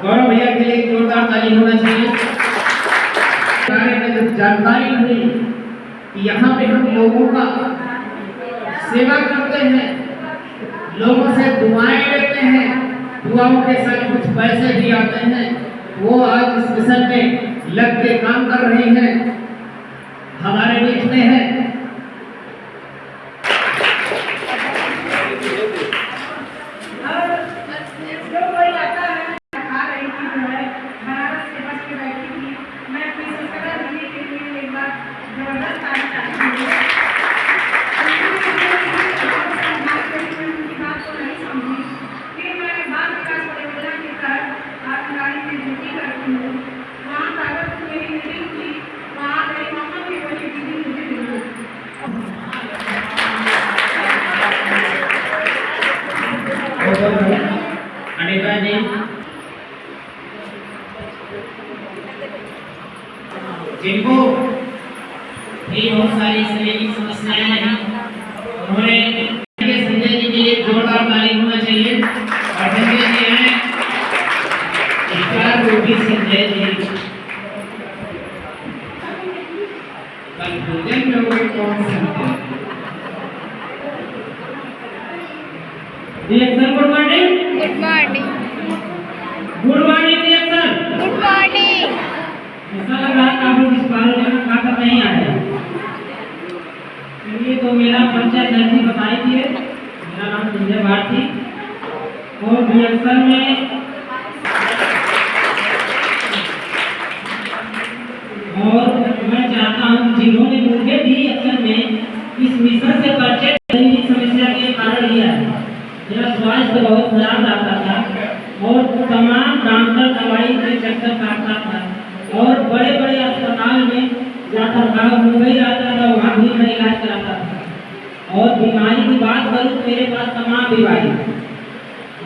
गौरव भैया के लिए जोरदार ताली होना चाहिए। बारे में जब जानकारी मिली कि यहाँ पे हम लोगों का सेवा करते हैं, लोगों से दुआएं लेते हैं, दुआओं के साथ कुछ पैसे भी आते हैं, वो आज इस मिशन में लग के काम कर रही हैं, हमारे बीच में है। अनिता जी, जिनको भी बहुत सारी शारीरिक समस्याएं हैं, उन्होंने संजय जी के लिए जोरदार ताली होना चाहिए। और संजय जी हैं विचार रूपी संजय जी, कंफ्यूजन में हुए कौन से reaction. Good morning. Good morning. Good morning reaction. Good morning. ऐसा लग रहा है आप लोग इस पार्टी में खाकर नहीं आए। चलिए, तो मेरा परिचय जल्दी बताई थी। मेरा नाम संजय भारती और रिएक्शन में और मैं चाहता हूँ जिन्होंने मुझे भी रिएक्शन में इस मिशन से परिचय समस्या के कारण लिया है। मेरा स्वास्थ्य बहुत खराब रहता था और तमाम डॉक्टर दवाई के चक्कर काटता था और बड़े बड़े अस्पताल में जाता था, मुंबई जाता था, वहाँ भी मैं इलाज कराता था। और बीमारी की बात करूँ तो मेरे पास तमाम बीमारी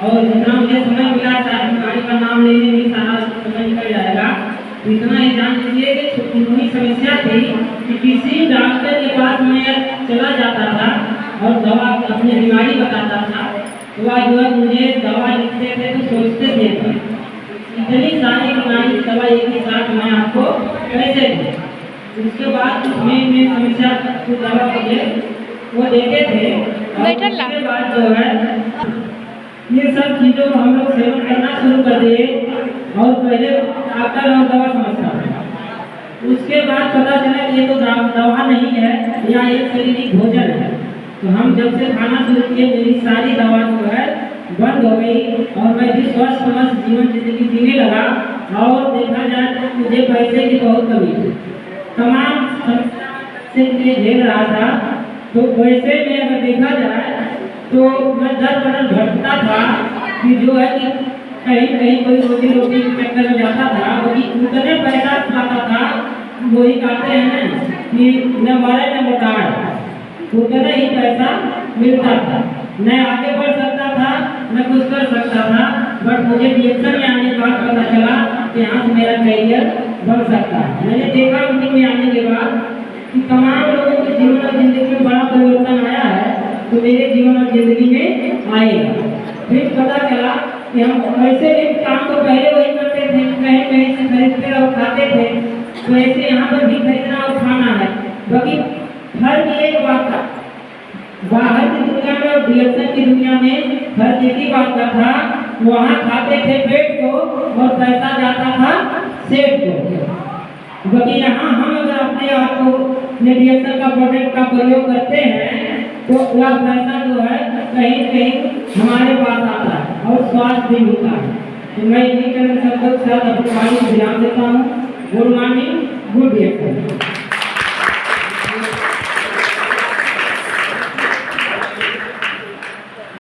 और जितना मुझे समय मिला सारी बीमारी का नाम लेने में सारा समय निकल जाएगा। इतना ही जान लीजिए कि इतनी समस्या थी कि किसी डॉक्टर के पास मैं चला जाता था और दवा अपनी बीमारी बताता था, तो आज मुझे दवा लिखते थे तो सोचते थे इतनी सारी बीमारी की दवा एक ही साथ मैं आपको कैसे दूँ। उसके बाद उसमें समस्या कुछ दवा मुझे वो देते थे और उसके बाद जो है ये सब चीज़ों को हम लोग सेवन करना शुरू कर दिए और पहले डॉक्टर और दवा समझता था। उसके बाद पता चला कि ये तो दवा नहीं है या एक शारीरिक भोजन है। तो हम जब से खाना शुरू किए मेरी सारी दवा जो है बंद हो गई और मैं भी स्वस्थ मस्त जीवन जिंदगी जीने लगा। और देखा जाए तो मुझे पैसे की बहुत कमी थी, तमाम समस्या से झेल रहा था। तो वैसे में अगर देखा जाए तो मैं दर बदल घटता था कि जो है कि कहीं कहीं कोई रोजी रोटी के चक्कर में जाता था, वही उतने पैसा खाता था, वही कहते हैं कि न मरे न मोटाए, उतना ही पैसा मिलता था, न आगे बढ़ सकता था न कुछ कर सकता था। बट मुझे रिएक्शन में आने के बाद पता चला कि यहाँ से मेरा करियर बढ़ सकता है। मैंने देखा मीटिंग में आने के बाद कि तमाम लोगों के जीवन और जिंदगी में बड़ा परिवर्तन आया है, तो मेरे जीवन और जिंदगी में आएगा। फिर पता चला कि हम ऐसे एक काम को पहले वही करते थे, कहीं कहीं से खरीदते और खाते थे, तो ऐसे यहाँ पर भी खरीदना और खाना है। बाकी हर एक बात का बाहर की दुनिया में और रिएक्शन की दुनिया में हर एक ही बात का था, वहाँ खाते थे पेट को और पैसा जाता था सेठ को। बाकी यहाँ हम अगर अपने आप को रिएक्शन का प्रोडक्ट का प्रयोग करते हैं तो वह पैसा जो है कहीं कहीं हमारे पास आता है और स्वास्थ्य भी होता है। तो मैं यही कहना चाहता हूँ, अपने वाणी को ध्यान देता हूँ। Good morning.